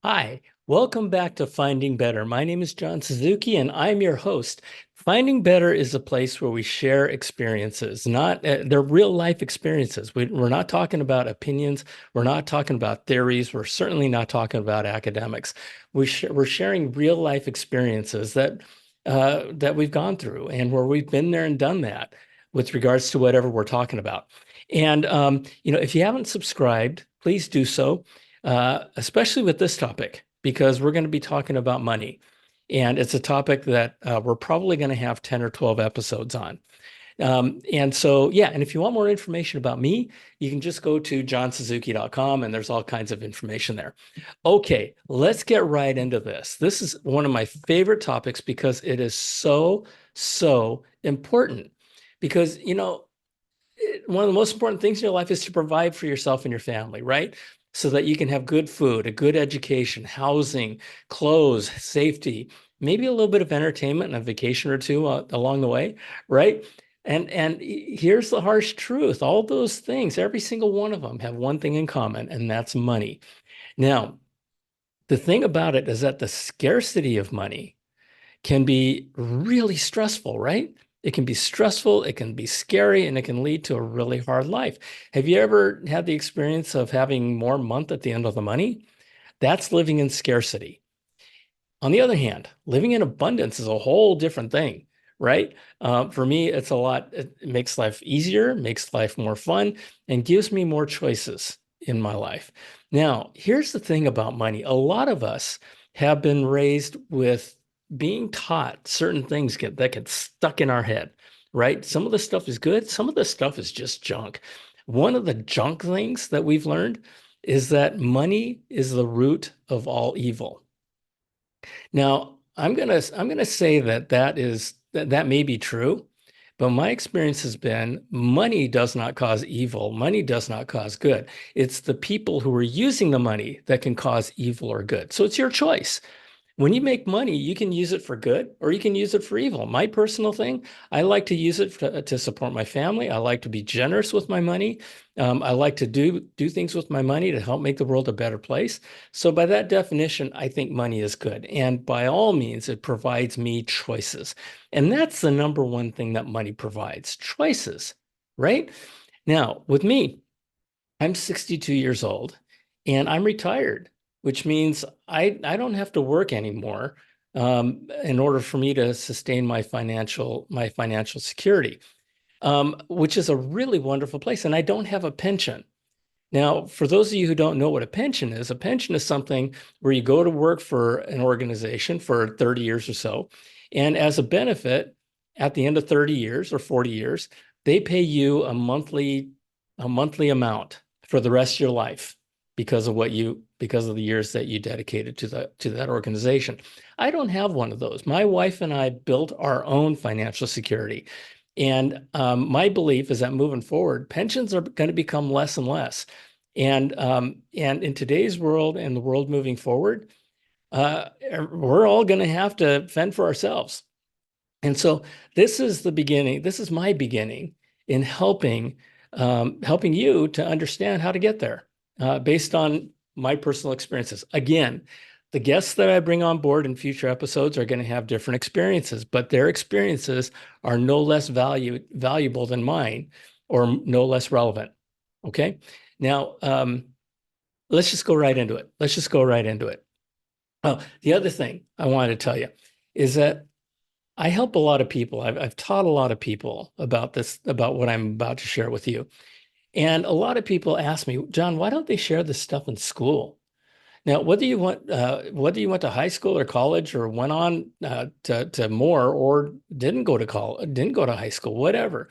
Hi, welcome back to Finding Better. My name is John Suzuki, and I'm your host. Finding Better is a place where we share experiences, not they're real life experiences. We're not talking about opinions. We're not talking about theories. We're certainly not talking about academics. We're sharing real life experiences that we've gone through and where we've been there and done that with regards to whatever we're talking about. And if you haven't subscribed, please do so, especially with this topic, because we're going to be talking about money. And it's a topic that we're probably going to have 10 or 12 episodes on. And if you want more information about me, you can just go to johnsuzuki.com and there's all kinds of information there. Okay, let's get right into this. This is one of my favorite topics because it is so important. Because, one of the most important things in your life is to provide for yourself and your family, right? So that you can have good food, a good education, housing, clothes, safety, maybe a little bit of entertainment and a vacation or two along the way, right? And here's the harsh truth. All those things, every single one of them have one thing in common, and that's money. Now, the thing about it is that the scarcity of money can be really stressful, right? It can be stressful, it can be scary, and it can lead to a really hard life. Have you ever had the experience of having more month at the end of the money? That's living in scarcity. On the other hand, living in abundance is a whole different thing, right? For me, it makes life easier, makes life more fun, and gives me more choices in my life. Now, here's the thing about money. A lot of us have been raised with being taught certain things that get stuck in our head, right? Some of the stuff is good, some of the stuff is just junk. One of the junk things that we've learned is that money is the root of all evil. Now, I'm gonna say that may be true, but my experience has been money does not cause evil. Money does not cause good. It's the people who are using the money that can cause evil or good. So it's your choice. When you make money, you can use it for good or you can use it for evil. My personal thing, I like to use it to support my family. I like to be generous with my money. I like to do things with my money to help make the world a better place. So by that definition, I think money is good. And by all means, it provides me choices. And that's the number one thing that money provides, choices, right? Now, with me, I'm 62 years old and I'm retired, which means I don't have to work anymore in order for me to sustain my financial security, which is a really wonderful place. And I don't have a pension. Now, for those of you who don't know what a pension is something where you go to work for an organization for 30 years or so. And as a benefit, at the end of 30 years or 40 years, they pay you a monthly amount for the rest of your life because of the years that you dedicated to that organization. I don't have one of those. My wife and I built our own financial security. And my belief is that moving forward, pensions are going to become less and less. And in today's world and the world moving forward, we're all going to have to fend for ourselves. And so this is the beginning. This is my beginning in helping you to understand how to get there based on my personal experiences. Again, the guests that I bring on board in future episodes are going to have different experiences, but their experiences are no less valuable than mine or no less relevant. Okay. Now, let's just go right into it. Let's just go right into it. Oh, the other thing I wanted to tell you is that I help a lot of people. I've taught a lot of people about this, about what I'm about to share with you. And a lot of people ask me, John, why don't they share this stuff in school? Now, whether you went to high school or college or went on to more or didn't go to college, didn't go to high school, whatever,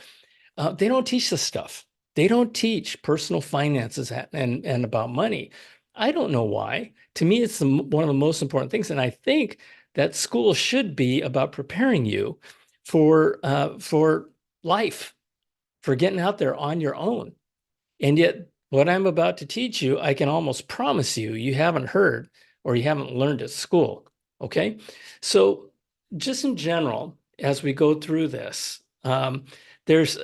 they don't teach this stuff. They don't teach personal finances and about money. I don't know why. To me, it's one of the most important things, and I think that school should be about preparing you for life, for getting out there on your own. And yet, what I'm about to teach you, I can almost promise you haven't heard or you haven't learned at school. Okay. So, just in general, as we go through this, there's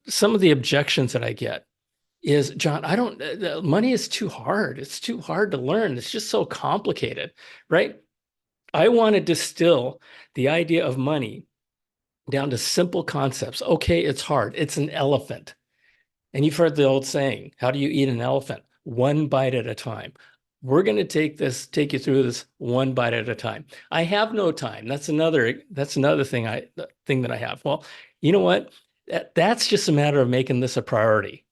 some of the objections that I get is, John, I don't, money is too hard. It's too hard to learn. It's just so complicated, right? I want to distill the idea of money down to simple concepts. Okay, it's hard. It's an elephant. And you've heard the old saying, how do you eat an elephant? One bite at a time. We're going to take you through this one bite at a time. I have no time. That's another thing that I have. Well, you know what? That's just a matter of making this a priority,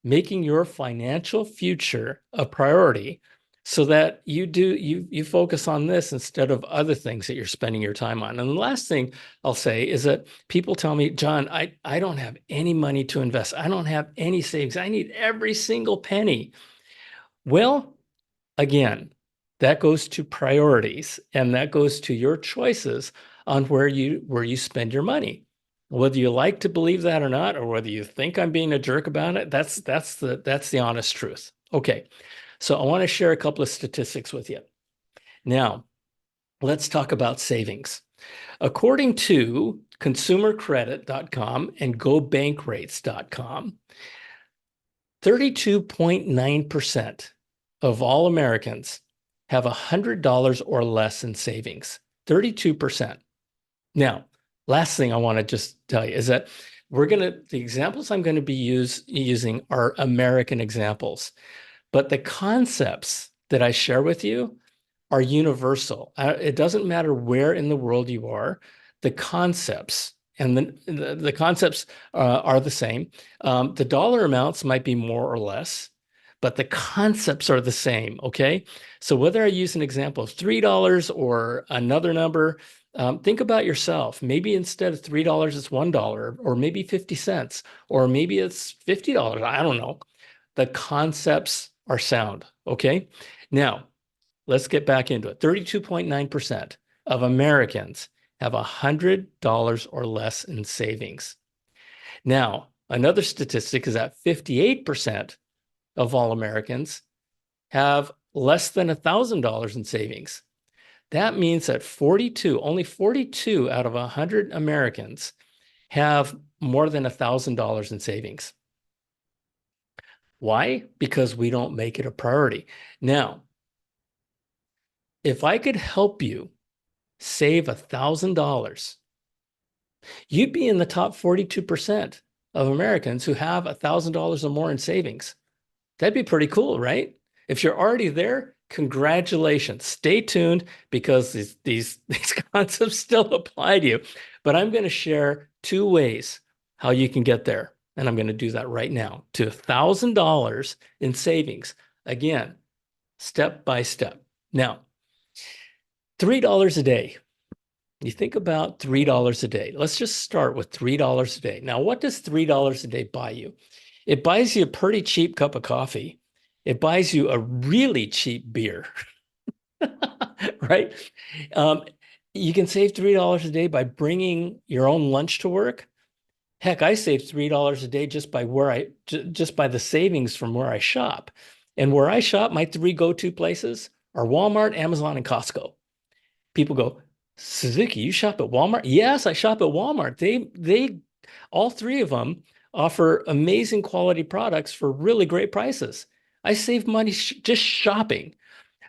making your financial future a priority so that you focus on this instead of other things that you're spending your time on. And the last thing I'll say is that people tell me, John, I don't have any money to invest. I don't have any savings. I need every single penny. Well, again, that goes to priorities, and that goes to your choices on where you spend your money. Whether you like to believe that or not, or whether you think I'm being a jerk about it, that's the honest truth. Okay, so I want to share a couple of statistics with you. Now, let's talk about savings. According to consumercredit.com and gobankrates.com, 32.9% of all Americans have $100 or less in savings. 32%. Now, last thing I want to just tell you is that the examples I'm going to be using are American examples, but the concepts that I share with you are universal. It doesn't matter where in the world you are, the concepts and the concepts are the same. The dollar amounts might be more or less, but the concepts are the same, okay? So whether I use an example of $3 or another number, think about yourself. Maybe instead of $3, it's $1, or maybe 50 cents, or maybe it's $50. I don't know. The concepts are sound, okay? Now, let's get back into it. 32.9% of Americans have $100 or less in savings. Now, another statistic is that 58% of all Americans have less than $1,000 in savings. That means that only 42 out of 100 Americans have more than $1,000 in savings. Why? Because we don't make it a priority. Now, if I could help you save $1,000, you'd be in the top 42% of Americans who have $1,000 or more in savings. That'd be pretty cool, right? If you're already there, congratulations. Stay tuned because these concepts still apply to you. But I'm going to share two ways how you can get there. And I'm going to do that right now to $1,000 in savings. Again, step by step. Now, $3 a day. You think about $3 a day. Let's just start with $3 a day. Now, what does $3 a day buy you? It buys you a pretty cheap cup of coffee. It buys you a really cheap beer, right? Um, you can save $3 a day by bringing your own lunch to work. Heck, I save $3 a day just by just by the savings from where I shop. And where I shop, my three go-to places are Walmart, Amazon, and Costco. People go, Suzuki, you shop at Walmart? Yes, I shop at Walmart. They all three of them offer amazing quality products for really great prices. I save money just shopping.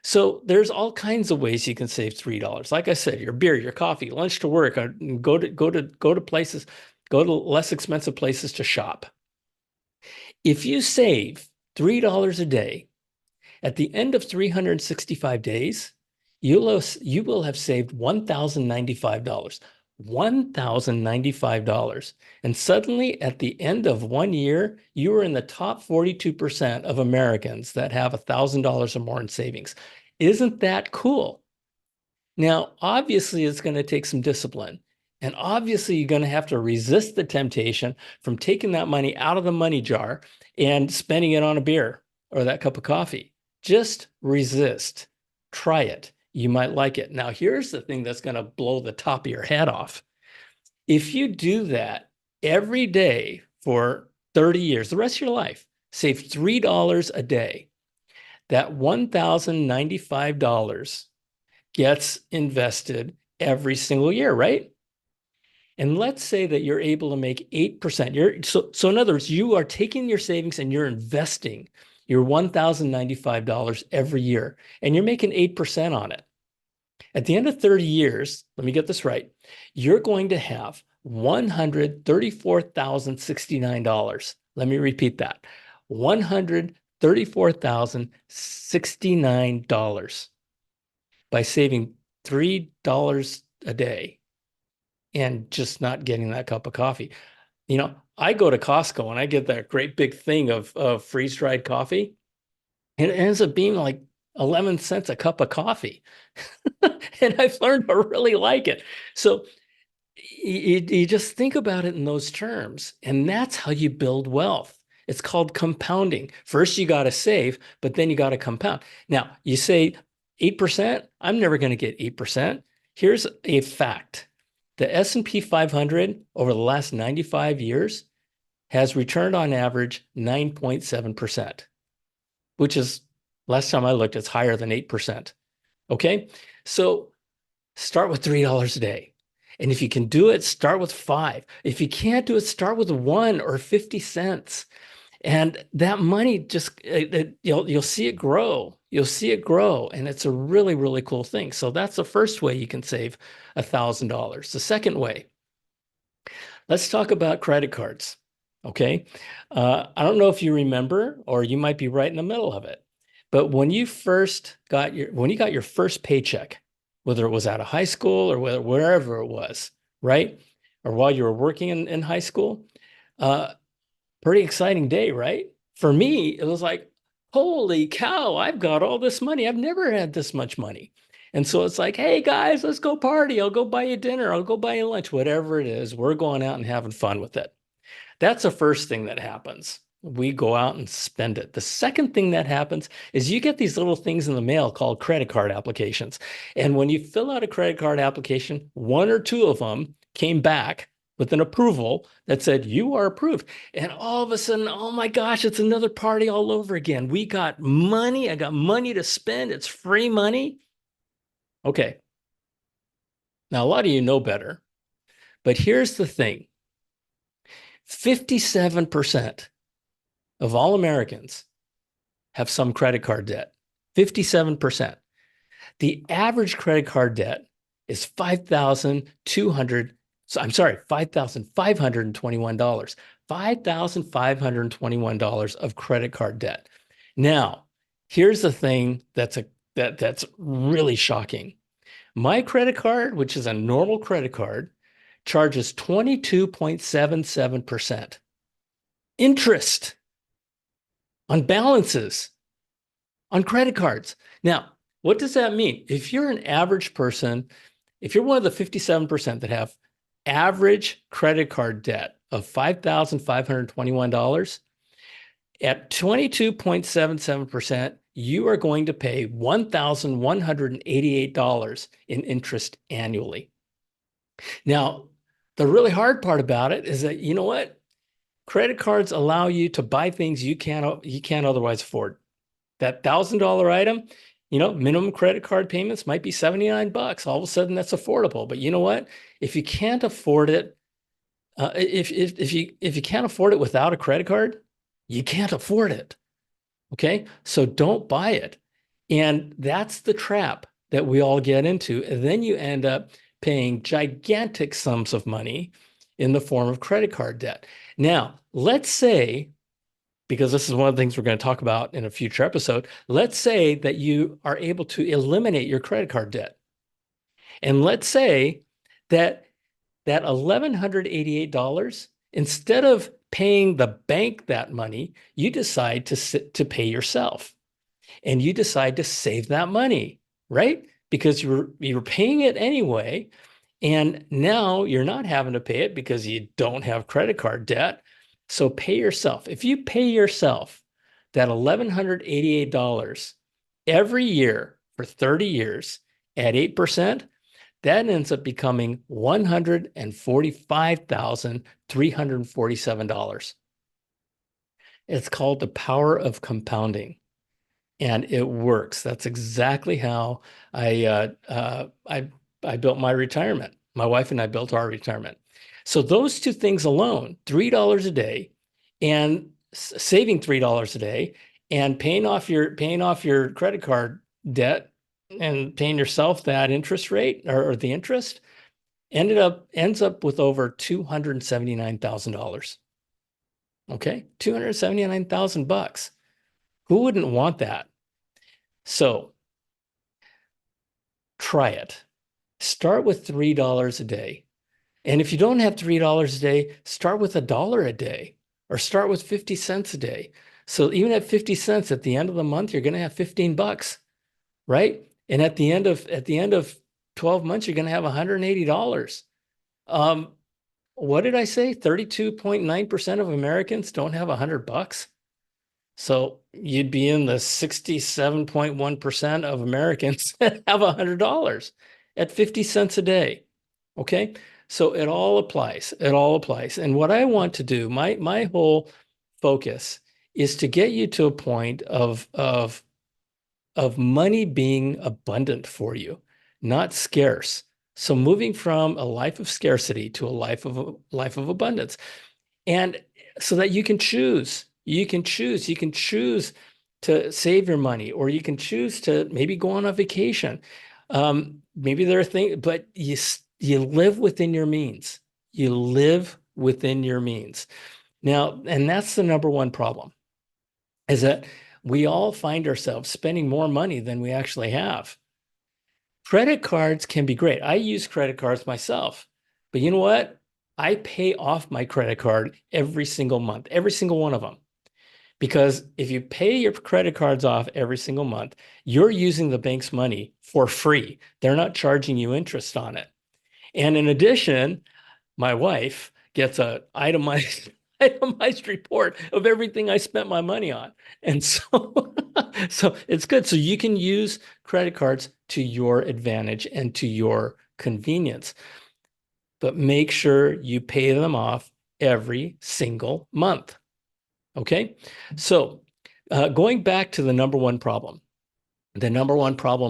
So there's all kinds of ways you can save $3. Like I said, your beer, your coffee, lunch to work, or go to places, go to less expensive places to shop. If you save $3 a day, at the end of 365 days, you will have saved $1,095. $1,095. And suddenly, at the end of 1 year, you are in the top 42% of Americans that have $1,000 or more in savings. Isn't that cool? Now, obviously, it's going to take some discipline. And obviously, you're going to have to resist the temptation from taking that money out of the money jar and spending it on a beer or that cup of coffee. Just resist. Try it. You might like it. Now, here's the thing that's going to blow the top of your head off. If you do that every day for 30 years, the rest of your life, save $3 a day, that $1,095 gets invested every single year, right? And let's say that you're able to make 8%. So in other words, you are taking your savings and you're investing your $1,095 every year, and you're making 8% on it. At the end of 30 years, let me get this right, you're going to have $134,069. Let me repeat that. $134,069 by saving $3 a day and just not getting that cup of coffee. I go to Costco and I get that great big thing of freeze-dried coffee, and it ends up being like 11 cents a cup of coffee. And I've learned to really like it. So you just think about it in those terms, and that's how you build wealth. It's called compounding. First, you got to save, but then you got to compound. Now, you say 8%. I'm never going to get 8%. Here's a fact. The S&P 500 over the last 95 years has returned on average 9.7%, which is, last time I looked, it's higher than 8%. Okay? So start with $3 a day. And if you can do it, start with 5. If you can't do it, start with 1 or 50 cents. And that money just, you'll see it grow. You'll see it grow. And it's a really, really cool thing. So that's the first way you can save $1,000. The second way, let's talk about credit cards. Okay. I don't know if you remember, or you might be right in the middle of it, but when you got your first paycheck, whether it was out of high school or wherever it was, right? Or while you were working in high school, pretty exciting day, right? For me, it was like, holy cow, I've got all this money. I've never had this much money. And so it's like, hey guys, let's go party. I'll go buy you dinner. I'll go buy you lunch, whatever it is. We're going out and having fun with it. That's the first thing that happens. We go out and spend it. The second thing that happens is you get these little things in the mail called credit card applications. And when you fill out a credit card application, 1 or 2 of them came back with an approval that said you are approved. And all of a sudden, oh my gosh, it's another party all over again. We got money. I got money to spend. It's free money. Okay. Now, a lot of you know better, but here's the thing. 57% of all Americans have some credit card debt. 57%. The average credit card debt is $5,521. $5,521 of credit card debt. Now, here's the thing that's really shocking. My credit card, which is a normal credit card, charges 22.77% interest on balances on credit cards. Now, what does that mean? If you're an average person, if you're one of the 57% that have average credit card debt of $5,521, at 22.77%, you are going to pay $1,188 in interest annually. Now, the really hard part about it is that, you know what? Credit cards allow you to buy things you can't otherwise afford. That $1,000 item, minimum credit card payments might be $79. All of a sudden, that's affordable. But you know what? If you can't afford it, if you can't afford it without a credit card, you can't afford it. Okay, so don't buy it. And that's the trap that we all get into. And then you end up paying gigantic sums of money in the form of credit card debt. Now, let's say, because this is one of the things we're going to talk about in a future episode, let's say that you are able to eliminate your credit card debt. And let's say that $1,188, instead of paying the bank that money, you decide to pay yourself. And you decide to save that money, right? Because you were paying it anyway. And now you're not having to pay it because you don't have credit card debt. So pay yourself. If you pay yourself that $1,188 every year for 30 years at 8%, that ends up becoming $145,347. It's called the power of compounding, and it works. That's exactly how I built my retirement. My wife and I built our retirement. So those two things alone, $3 a day and saving $3 a day and paying off your credit card debt and paying yourself that interest rate or the interest ends up with over $279,000. Okay, 279,000 bucks. Who wouldn't want that? So try it. Start with $3 a day. And if you don't have $3 a day, start with $1 a day or start with 50 cents a day. So even at 50 cents at the end of the month, you're going to have 15 bucks, right? And at the end of 12 months, you're going to have $180. What did I say? 32.9% of Americans don't have 100 bucks. So you'd be in the 67.1% of Americans that have $100 at 50 cents a day. Okay. So it all applies. It all applies. And what I want to do, my whole focus is to get you to a point of money being abundant for you, not scarce. So moving from a life of scarcity to a life of abundance. And so that you can choose. You can choose. You can choose to save your money, or you can choose to maybe go on a vacation. Maybe there are things, but you live within your means. You live within your means. Now, and that's the number one problem, is that we all find ourselves spending more money than we actually have. Credit cards can be great. I use credit cards myself, but you know what? I pay off my credit card every single month, every single one of them. Because if you pay your credit cards off every single month, you're using the bank's money for free. They're not charging you interest on it. And in addition, my wife gets a itemized report of everything I spent my money on. And so, so it's good. So you can use credit cards to your advantage and to your convenience, but make sure you pay them off every single month. Okay. So going back to the number one problem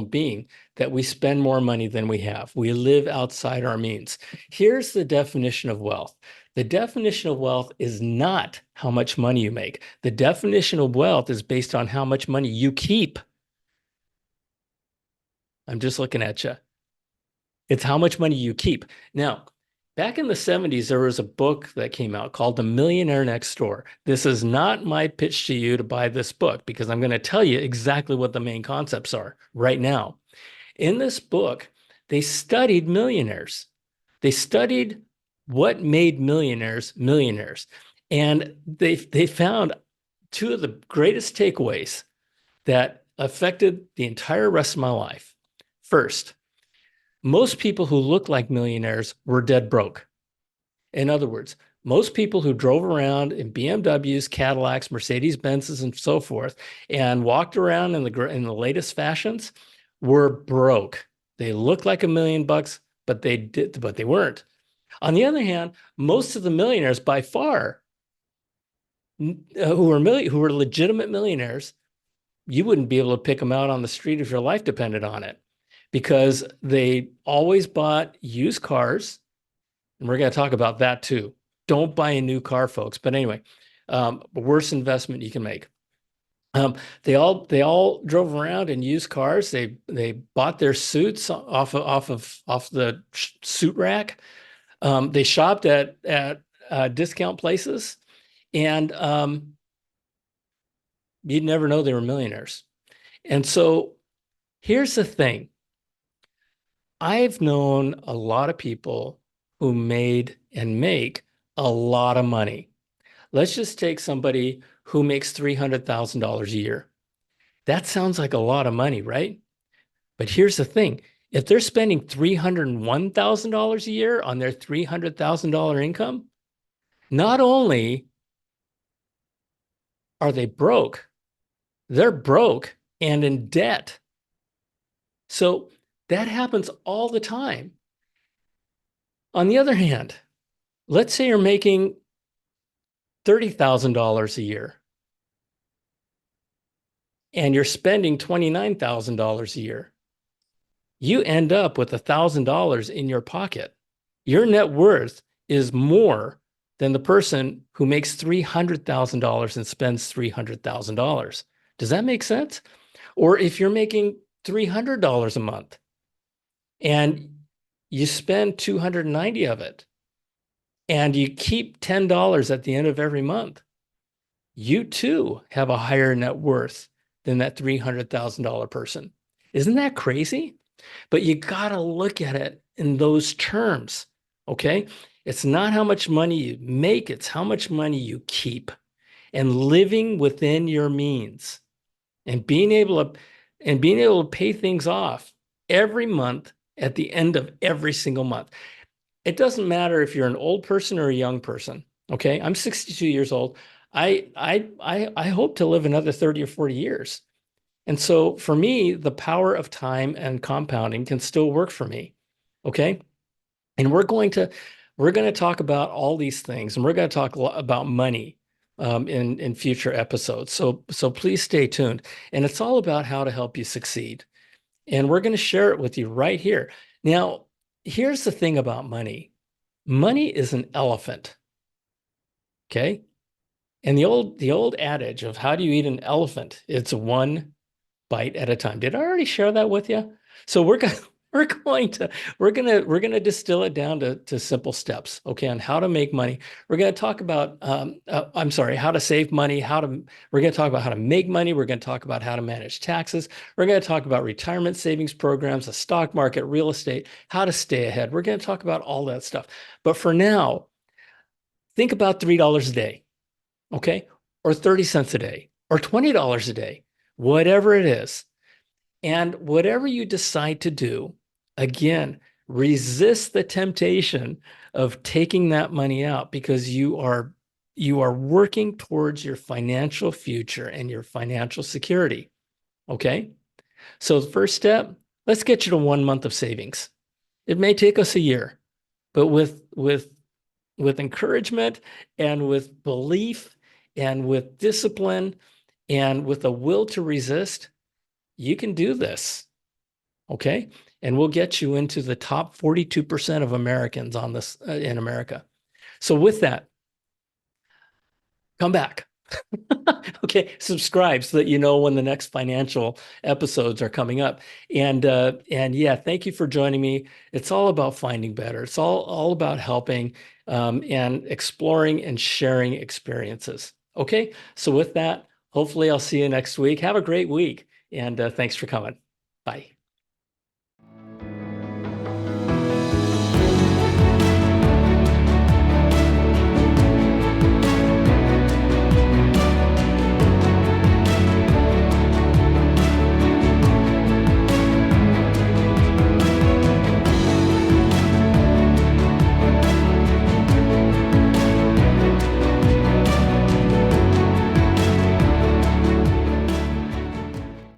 being that we spend more money than we have. We live outside our means. Here's the definition of wealth. The definition of wealth is not how much money you make. The definition of wealth is based on how much money you keep. I'm just looking at you. It's how much money you keep. Now, back in the 70s, there was a book that came out called The Millionaire Next Door. This is not my pitch to you to buy this book, because I'm going to tell you exactly what the main concepts are right now. In this book, they studied millionaires. They studied what made millionaires millionaires. And they found two of the greatest takeaways that affected the entire rest of my life. First, most people who look like millionaires were dead broke. In other words, most people who drove around in BMWs, Cadillacs, Mercedes Benzes, and so forth, and walked around in the latest fashions were broke. They looked like $1,000,000, but they weren't. On the other hand, most of the millionaires by far who were legitimate millionaires, you wouldn't be able to pick them out on the street if your life depended on it, because they always bought used cars. And we're going to talk about that too. Don't buy a new car, folks. But anyway, worst investment you can make. They all drove around in used cars. They bought their suits off the suit rack. They shopped at discount places, and you'd never know they were millionaires. And so here's the thing. I've known a lot of people who made and make a lot of money. Let's just take somebody who makes $300,000 a year. That sounds like a lot of money, right? But here's the thing. If they're spending $301,000 a year on their $300,000 income, not only are they broke, they're broke and in debt. So that happens all the time. On the other hand, let's say you're making $30,000 a year and you're spending $29,000 a year. You end up with $1,000 in your pocket. Your net worth is more than the person who makes $300,000 and spends $300,000. Does that make sense? Or if you're making $300 a month and you spend 290 of it and you keep $10 at the end of every month, you too have a higher net worth than that $300,000 person. Isn't that crazy? But you got to look at it in those terms. Okay. It's not how much money you make, it's how much money you keep. And living within your means and being able to pay things off every month at the end of every single month. It doesn't matter if you're an old person or a young person. Okay. I'm 62 years old. I hope to live another 30 or 40 years. And so for me, the power of time and compounding can still work for me. Okay. And we're going to talk about all these things, and we're going to talk about money in future episodes. So please stay tuned. And it's all about how to help you succeed. And we're going to share it with you right here. Now, here's the thing about money. Money is an elephant. Okay. And the old adage of how do you eat an elephant? It's one bite at a time. Did I already share that with you? So we're going to we're going to distill it down to simple steps, okay, on how to make money. We're going to talk about I'm sorry, how to save money, we're going to talk about how to make money. We're going to talk about how to manage taxes. We're going to talk about retirement savings programs, the stock market, real estate, how to stay ahead. We're going to talk about all that stuff. But for now, think about $3 a day, okay? Or 30 cents a day, or $20 a day, whatever it is. And whatever you decide to do, again, resist the temptation of taking that money out, because you are working towards your financial future and your financial security. Okay? So the first step, let's get you to 1 month of savings. It may take us a year, but with encouragement and with belief and with discipline and with a will to resist, you can do this. Okay. And we'll get you into the top 42% of Americans on this in America. So with that, come back. Okay. Subscribe so that you know when the next financial episodes are coming up. And yeah, thank you for joining me. It's all about finding better. It's all about helping and exploring and sharing experiences. Okay. So with that, hopefully I'll see you next week. Have a great week. And thanks for coming. Bye.